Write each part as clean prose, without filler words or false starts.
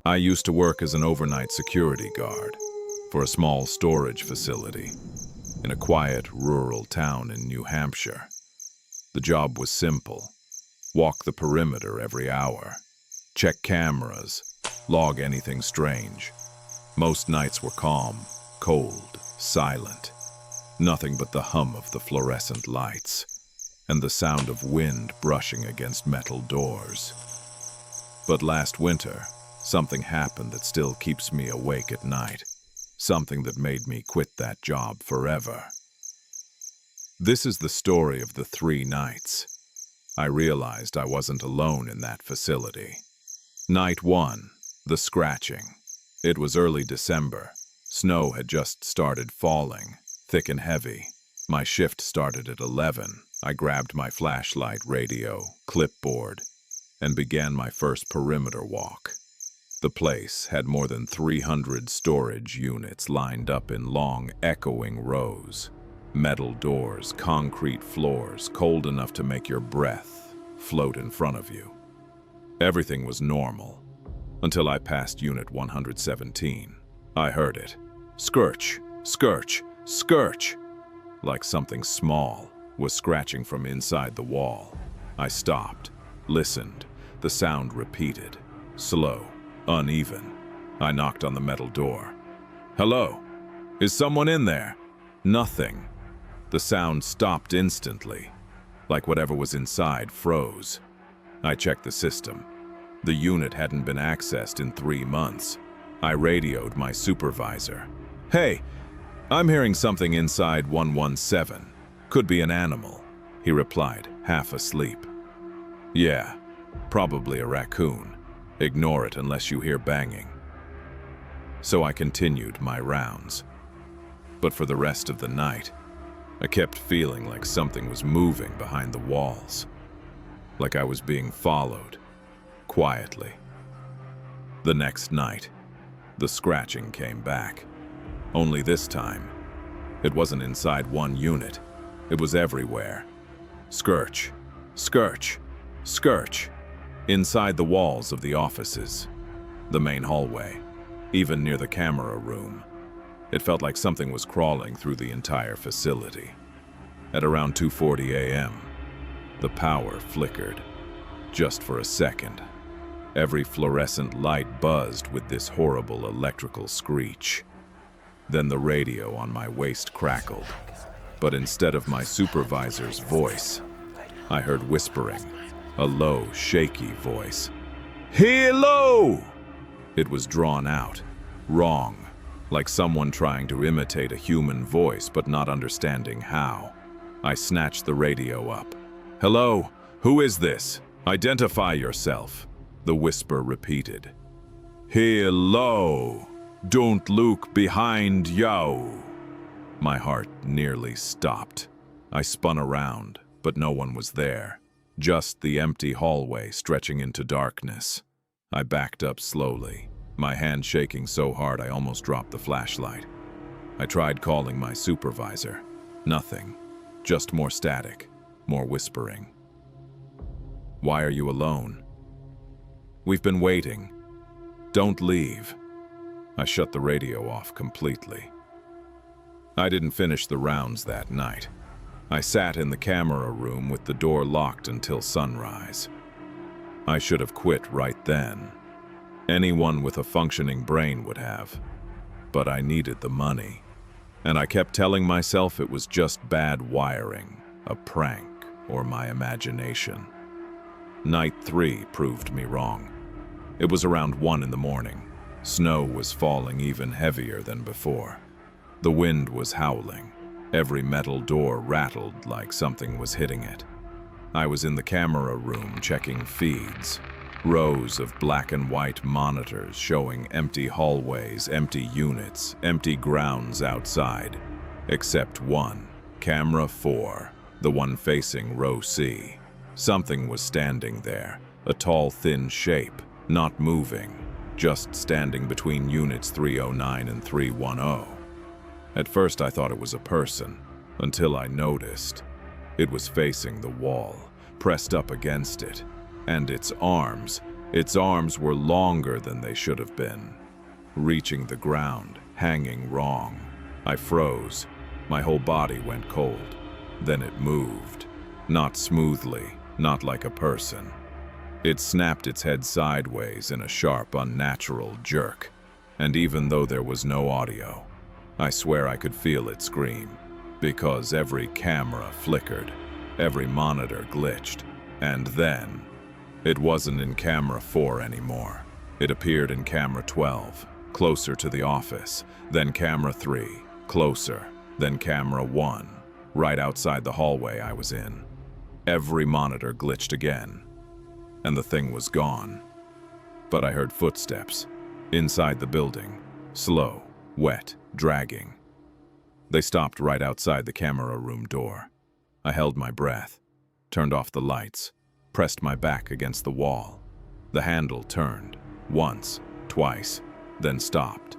I used to work as an overnight security guard for a small storage facility in a quiet rural town in New Hampshire. The job was simple. Walk the perimeter every hour, check cameras, log anything strange. Most nights were calm, cold, silent. Nothing but the hum of the fluorescent lights and the sound of wind brushing against metal doors. But last winter, something happened that still keeps me awake at night. Something that made me quit that job forever. This is the story of the 3 nights I realized I wasn't alone in that facility. Night 1, the scratching. It was early December. Snow had just started falling, thick and heavy. My shift started at 11. I grabbed my flashlight, radio, clipboard, and began my first perimeter walk. The place had more than 300 storage units lined up in long, echoing rows. Metal doors, concrete floors, cold enough to make your breath float in front of you. Everything was normal, until I passed Unit 117. I heard it. Scorch, scorch, scorch, like something small was scratching from inside the wall. I stopped, listened. The sound repeated, slow, uneven. I knocked on the metal door. Hello? Is someone in there? Nothing. The sound stopped instantly, like whatever was inside froze. I checked the system. The unit hadn't been accessed in 3 months. I radioed my supervisor. Hey, I'm hearing something inside 117. Could be an animal, he replied, half asleep. Yeah, probably a raccoon. Ignore it unless you hear banging. So I continued my rounds. But for the rest of the night, I kept feeling like something was moving behind the walls. Like I was being followed, quietly. The next night, the scratching came back. Only this time, it wasn't inside one unit. It was everywhere. Scorch, scorch, scorch. Inside the walls of the offices, the main hallway, even near the camera room. It felt like something was crawling through the entire facility. At around 2:40 a.m., the power flickered, just for a second. Every fluorescent light buzzed with this horrible electrical screech. Then the radio on my waist crackled, but instead of my supervisor's voice, I heard whispering, a low, shaky voice. Hello! It was drawn out, wrong, like someone trying to imitate a human voice but not understanding how. I snatched the radio up. Hello, who is this? Identify yourself, the whisper repeated. Hello, don't look behind you. My heart nearly stopped. I spun around, but no one was there. Just the empty hallway stretching into darkness. I backed up slowly, my hand shaking so hard I almost dropped the flashlight. I tried calling my supervisor. Nothing. Just more static, more whispering. Why are you alone? We've been waiting. Don't leave. I shut the radio off completely. I didn't finish the rounds that night. I sat in the camera room with the door locked until sunrise. I should have quit right then. Anyone with a functioning brain would have. But I needed the money. And I kept telling myself it was just bad wiring, a prank, or my imagination. Night 3 proved me wrong. It was around 1 in the morning. Snow was falling even heavier than before. The wind was howling. Every metal door rattled like something was hitting it. I was in the camera room checking feeds. Rows of black and white monitors showing empty hallways, empty units, empty grounds outside. Except one, camera 4, the one facing row C. Something was standing there, a tall, thin shape, not moving, just standing between units 309 and 310. At first I thought it was a person, until I noticed. It was facing the wall, pressed up against it, and its arms, Its arms were longer than they should have been, reaching the ground, hanging wrong. I froze. My whole body went cold. Then it moved. Not smoothly, not like a person. It snapped its head sideways in a sharp, unnatural jerk. And even though there was no audio, I swear I could feel it scream, because every camera flickered, every monitor glitched, and then, it wasn't in camera 4 anymore. It appeared in camera 12, closer to the office, then camera 3, closer, then camera 1, right outside the hallway I was in. Every monitor glitched again, and the thing was gone. But I heard footsteps, inside the building, slow, wet, dragging. They stopped right outside the camera room door. I held my breath, turned off the lights, pressed my back against the wall. The handle turned, once, twice, then stopped.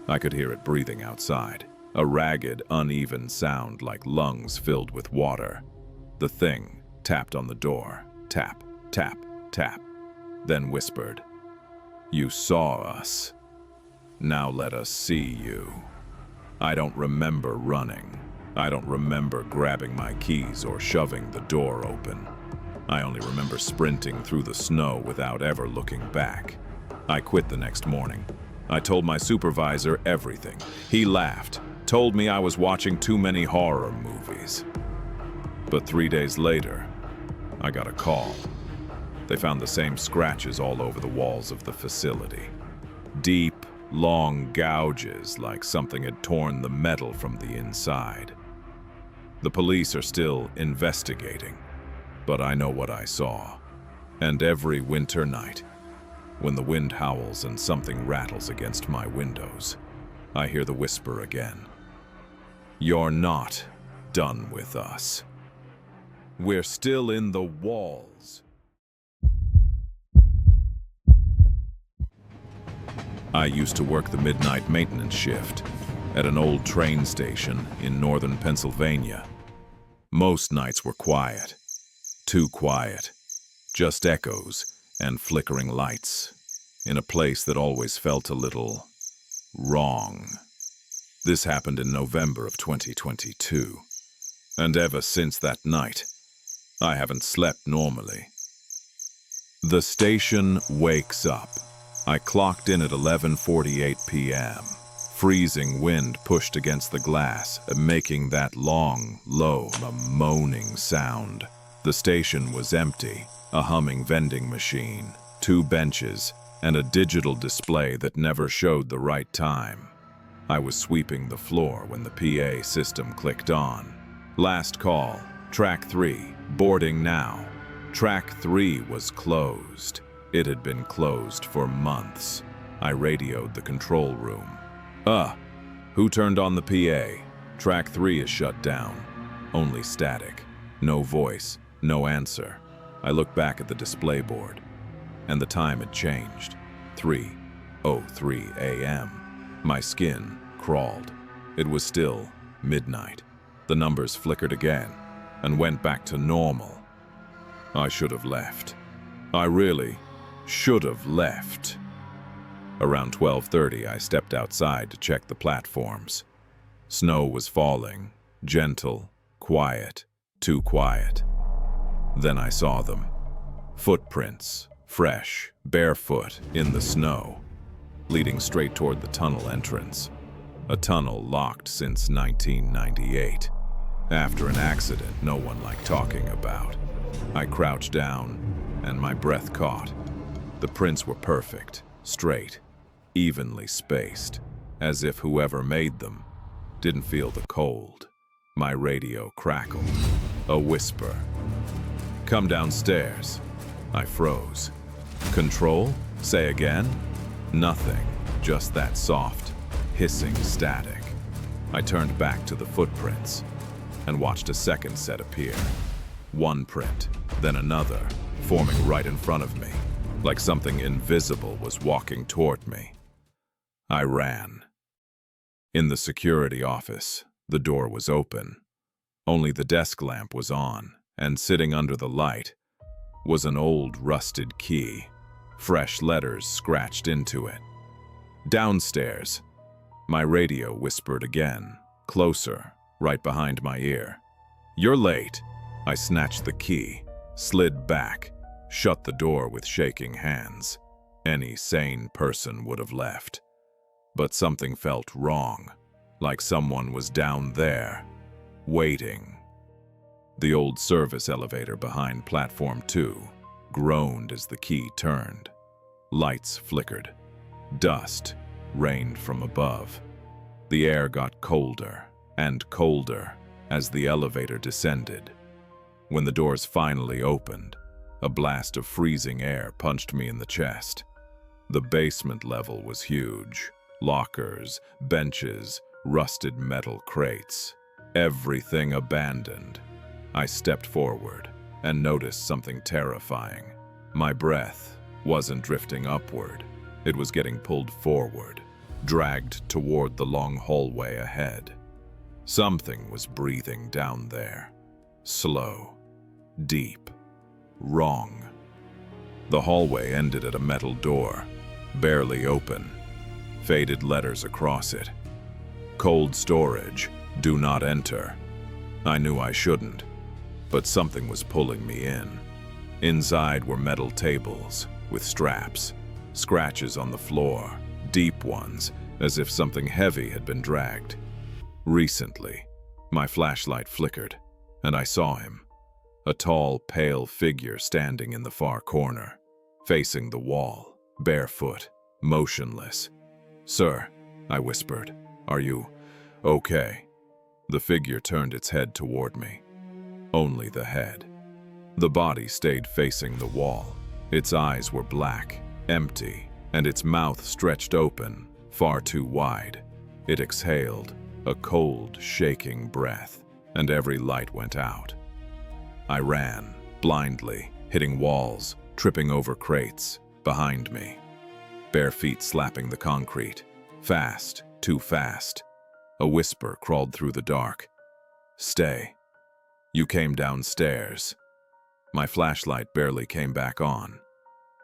I could hear it breathing outside, a ragged, uneven sound like lungs filled with water. The thing tapped on the door, tap, tap, tap, then whispered, "You saw us. Now let us see you." I don't remember running. I don't remember grabbing my keys or shoving the door open. I only remember sprinting through the snow without ever looking back. I quit the next morning. I told my supervisor everything. He laughed, told me I was watching too many horror movies. But 3 days later, I got a call. They found the same scratches all over the walls of the facility. Deep, long gouges like something had torn the metal from the inside. The police are still investigating, but I know what I saw. And every winter night, when the wind howls and something rattles against my windows, I hear the whisper again. "You're not done with us. We're still in the walls." I used to work the midnight maintenance shift at an old train station in northern Pennsylvania. Most nights were quiet, too quiet, just echoes and flickering lights in a place that always felt a little wrong. This happened in November of 2022, and ever since that night, I haven't slept normally. The station wakes up. I clocked in at 11:48 p.m. Freezing wind pushed against the glass, making that long, low, moaning sound. The station was empty, a humming vending machine, 2 benches, and a digital display that never showed the right time. I was sweeping the floor when the PA system clicked on. "Last call, track 3, boarding now." Track 3 was closed. It had been closed for months. I radioed the control room. Who turned on the PA? Track 3 is shut down. Only static. No voice, no answer. I looked back at the display board, and the time had changed. 3:03 a.m. My skin crawled. It was still midnight. The numbers flickered again and went back to normal. I should have left. I really should have left. Around 12:30, I stepped outside to check the platforms. Snow was falling, gentle, quiet, too quiet. Then I saw them. Footprints, fresh, barefoot, in the snow, leading straight toward the tunnel entrance. A tunnel locked since 1998. After an accident no one liked talking about. I crouched down, and my breath caught. The prints were perfect, straight, evenly spaced, as if whoever made them didn't feel the cold. My radio crackled. A whisper. "Come downstairs." I froze. "Control? Say again?" Nothing, just that soft, hissing static. I turned back to the footprints and watched a second set appear. One print, then another, forming right in front of me, like something invisible was walking toward me. I ran. In the security office, the door was open. Only the desk lamp was on, and sitting under the light was an old rusted key. fresh letters scratched into it. Downstairs, my radio whispered again, closer, right behind my ear. "You're late." I snatched the key, slid back, shut the door with shaking hands. Any sane person would have left. But something felt wrong, like someone was down there, waiting. The old service elevator behind platform 2 groaned as the key turned. Lights flickered. Dust rained from above. The air got colder and colder as the elevator descended. When the doors finally opened, a blast of freezing air punched me in the chest. The basement level was huge. Lockers, benches, rusted metal crates. Everything abandoned. I stepped forward and noticed something terrifying. My breath wasn't drifting upward. It was getting pulled forward, dragged toward the long hallway ahead. Something was breathing down there. Slow, deep, wrong. The hallway ended at a metal door, barely open. Faded letters across it. Cold storage, do not enter. I knew I shouldn't, but something was pulling me in. Inside were metal tables with straps, scratches on the floor, deep ones, as if something heavy had been dragged. Recently, my flashlight flickered, and I saw him. A tall, pale figure standing in the far corner, facing the wall, barefoot, motionless. "Sir," I whispered, "are you okay?" The figure turned its head toward me. Only the head. The body stayed facing the wall. Its eyes were black, empty, and its mouth stretched open, far too wide. It exhaled, a cold, shaking breath, and every light went out. I ran, blindly, hitting walls, tripping over crates, behind me. Bare feet slapping the concrete. Fast, too fast. A whisper crawled through the dark. "Stay. You came downstairs." My flashlight barely came back on.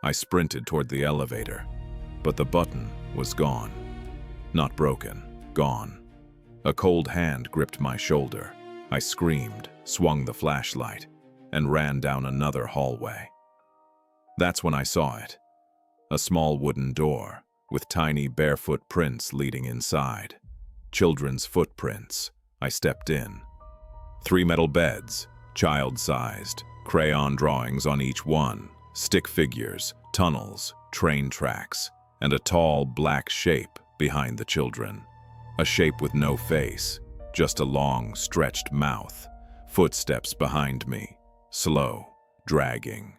I sprinted toward the elevator, but the button was gone. Not broken, gone. A cold hand gripped my shoulder. I screamed, swung the flashlight, and ran down another hallway. That's when I saw it. A small wooden door, with tiny barefoot prints leading inside. Children's footprints. I stepped in. 3 metal beds, child-sized, crayon drawings on each one, stick figures, tunnels, train tracks, and a tall black shape behind the children. A shape with no face, just a long, stretched mouth. Footsteps behind me, slow, dragging.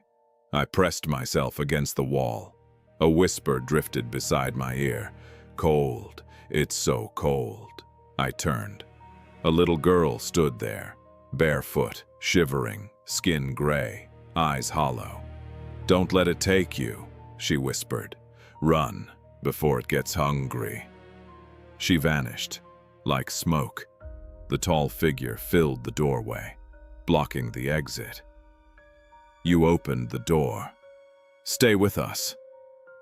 I pressed myself against the wall. A whisper drifted beside my ear. "Cold, it's so cold." I turned. A little girl stood there, barefoot, shivering, skin gray, eyes hollow. "Don't let it take you," she whispered. "Run before it gets hungry." She vanished, like smoke. The tall figure filled the doorway, blocking the exit. You opened the door. "Stay with us.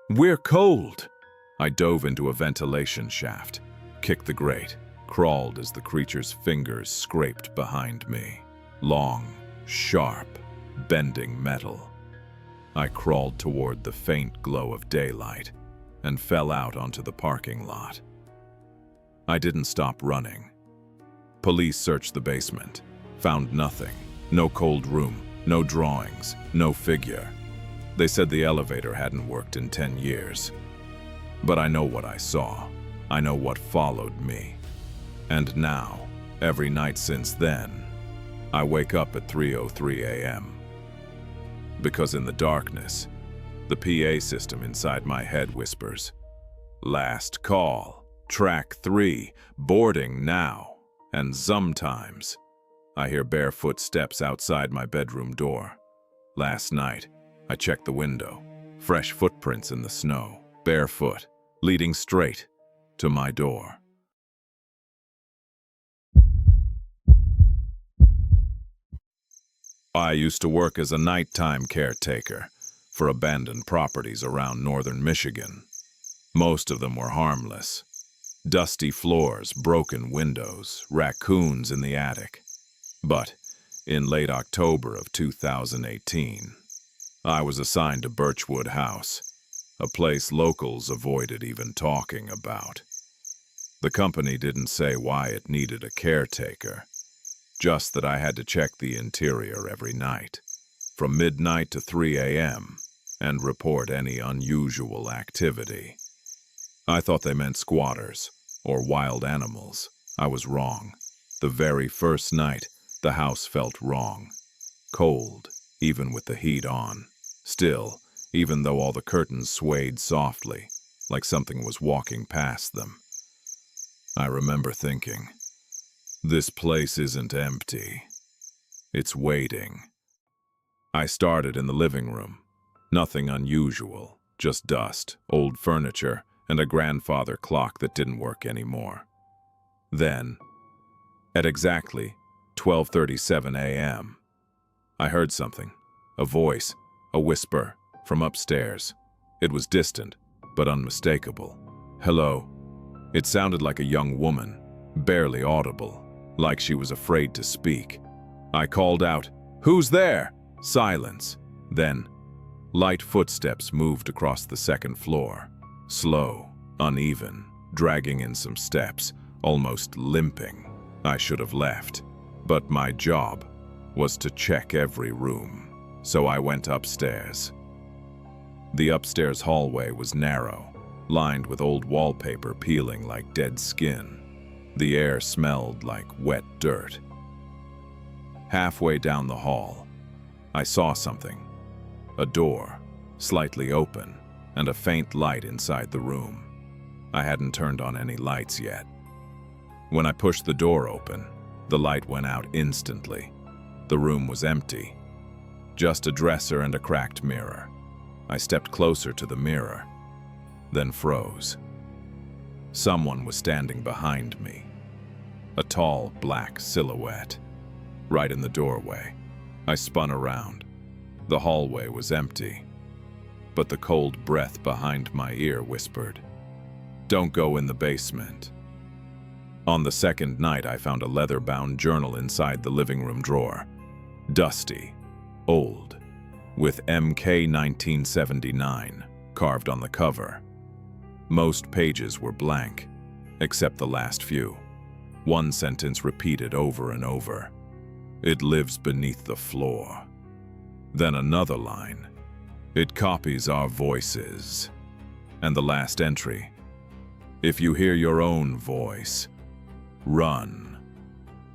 We're cold." I dove into a ventilation shaft, kicked the grate, crawled as the creature's fingers scraped behind me. Long, sharp, bending metal. I crawled toward the faint glow of daylight and fell out onto the parking lot. I didn't stop running. Police searched the basement, found nothing. No cold room, no drawings, no figure. They said the elevator hadn't worked in 10 years. But I know what I saw. I know what followed me. And now, every night since then, I wake up at 3:03 a.m. Because in the darkness, the PA system inside my head whispers, "Last call, track 3, boarding now." And sometimes, I hear bare footsteps outside my bedroom door. Last night, I checked the window. Fresh footprints in the snow, barefoot, leading straight to my door. I used to work as a nighttime caretaker for abandoned properties around northern Michigan. Most of them were harmless. Dusty floors, broken windows, raccoons in the attic. But in late October of 2018, I was assigned to Birchwood House, a place locals avoided even talking about. The company didn't say why it needed a caretaker, just that I had to check the interior every night, from midnight to 3 a.m., and report any unusual activity. I thought they meant squatters or wild animals. I was wrong. The very first night, the house felt wrong. Cold, even with the heat on. Still, even though all the curtains swayed softly, like something was walking past them. I remember thinking, this place isn't empty. It's waiting. I started in the living room. Nothing unusual, just dust, old furniture, and a grandfather clock that didn't work anymore. Then, at exactly 12:37 a.m., I heard something, a voice, a whisper, from upstairs. It was distant, but unmistakable. Hello. It sounded like a young woman, barely audible, like she was afraid to speak. I called out, "Who's there?" Silence. Then, light footsteps moved across the second floor. Slow, uneven, dragging in some steps, almost limping. I should have left, but my job was to check every room, so I went upstairs. The upstairs hallway was narrow, lined with old wallpaper peeling like dead skin. The air smelled like wet dirt. Halfway down the hall, I saw something. A door, slightly open, and a faint light inside the room. I hadn't turned on any lights yet. When I pushed the door open, the light went out instantly. The room was empty. Just a dresser and a cracked mirror. I stepped closer to the mirror, then froze. Someone was standing behind me. A tall, black silhouette, right in the doorway. I spun around. The hallway was empty, but the cold breath behind my ear whispered, "Don't go in the basement." On the second night, I found a leather-bound journal inside the living room drawer. Dusty, old, with MK 1979 carved on the cover. Most pages were blank, except the last few. One sentence repeated over and over. "It lives beneath the floor." Then another line. "It copies our voices." And the last entry. "If you hear your own voice, run."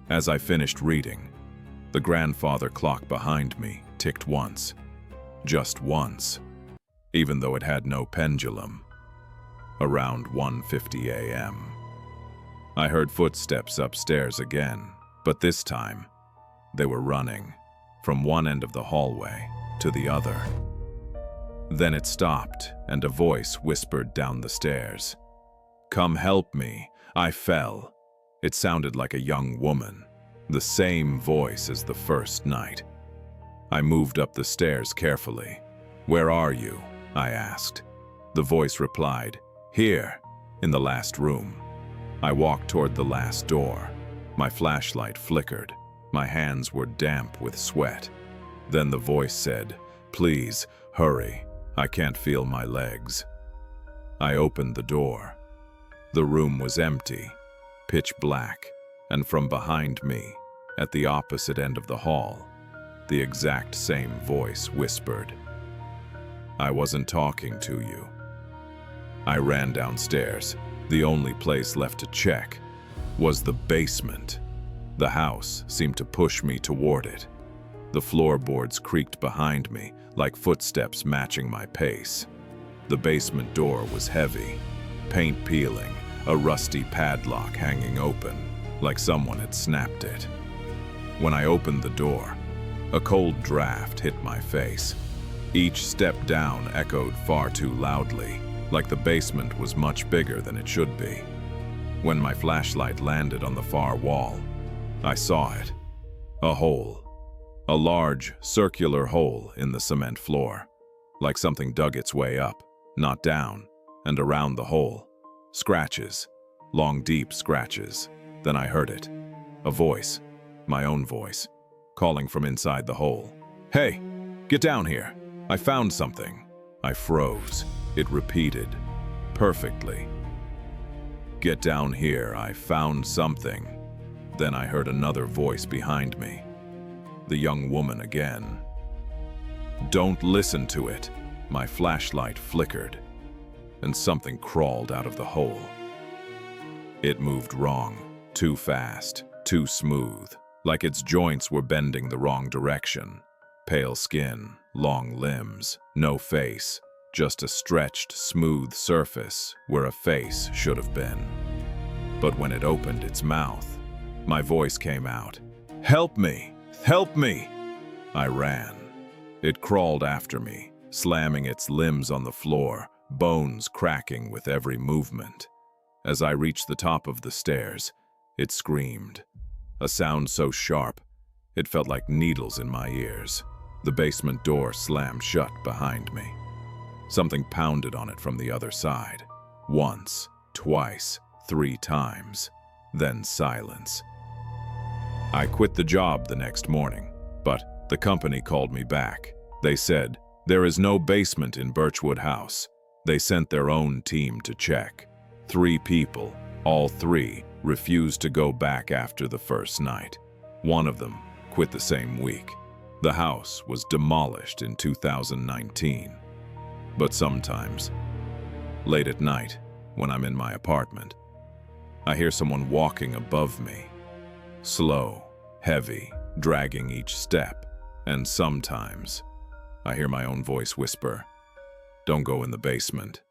As I finished reading, the grandfather clock behind me ticked once. Just once, even though it had no pendulum. Around 1:50 a.m. I heard footsteps upstairs again, but this time, they were running from one end of the hallway to the other. Then it stopped, and a voice whispered down the stairs. "Come help me, I fell." It sounded like a young woman, the same voice as the first night. I moved up the stairs carefully. "Where are you?" I asked. The voice replied, "Here, in the last room." I walked toward the last door. My flashlight flickered. My hands were damp with sweat. Then the voice said, "Please, hurry. I can't feel my legs." I opened the door. The room was empty, pitch black, and from behind me, at the opposite end of the hall, the exact same voice whispered, "I wasn't talking to you." I ran downstairs. The only place left to check was the basement. The house seemed to push me toward it. The floorboards creaked behind me, like footsteps matching my pace. The basement door was heavy, paint peeling, a rusty padlock hanging open, like someone had snapped it. When I opened the door, a cold draft hit my face. Each step down echoed far too loudly, like the basement was much bigger than it should be. When my flashlight landed on the far wall, I saw it. A hole. A large, circular hole in the cement floor, like something dug its way up, not down, and around the hole. Scratches, long deep scratches. Then I heard it. A voice, my own voice, calling from inside the hole. "Hey, get down here. I found something." I froze. It repeated, perfectly. "Get down here, I found something." Then I heard another voice behind me. The young woman again. "Don't listen to it." My flashlight flickered, and something crawled out of the hole. It moved wrong, too fast, too smooth, like its joints were bending the wrong direction. Pale skin, long limbs, no face, just a stretched, smooth surface where a face should have been. But when it opened its mouth, my voice came out. "Help me! Help me!" I ran. It crawled after me, slamming its limbs on the floor, bones cracking with every movement. As I reached the top of the stairs, it screamed. A sound so sharp, it felt like needles in my ears. The basement door slammed shut behind me. Something pounded on it from the other side. Once, twice, 3 times. Then silence. I quit the job the next morning, but the company called me back. They said, "There is no basement in Birchwood House." They sent their own team to check. 3 people, all 3, refused to go back after the first night. One of them quit the same week. The house was demolished in 2019. But sometimes, late at night, when I'm in my apartment, I hear someone walking above me. Slow, heavy, dragging each step. And sometimes, I hear my own voice whisper, "Don't go in the basement.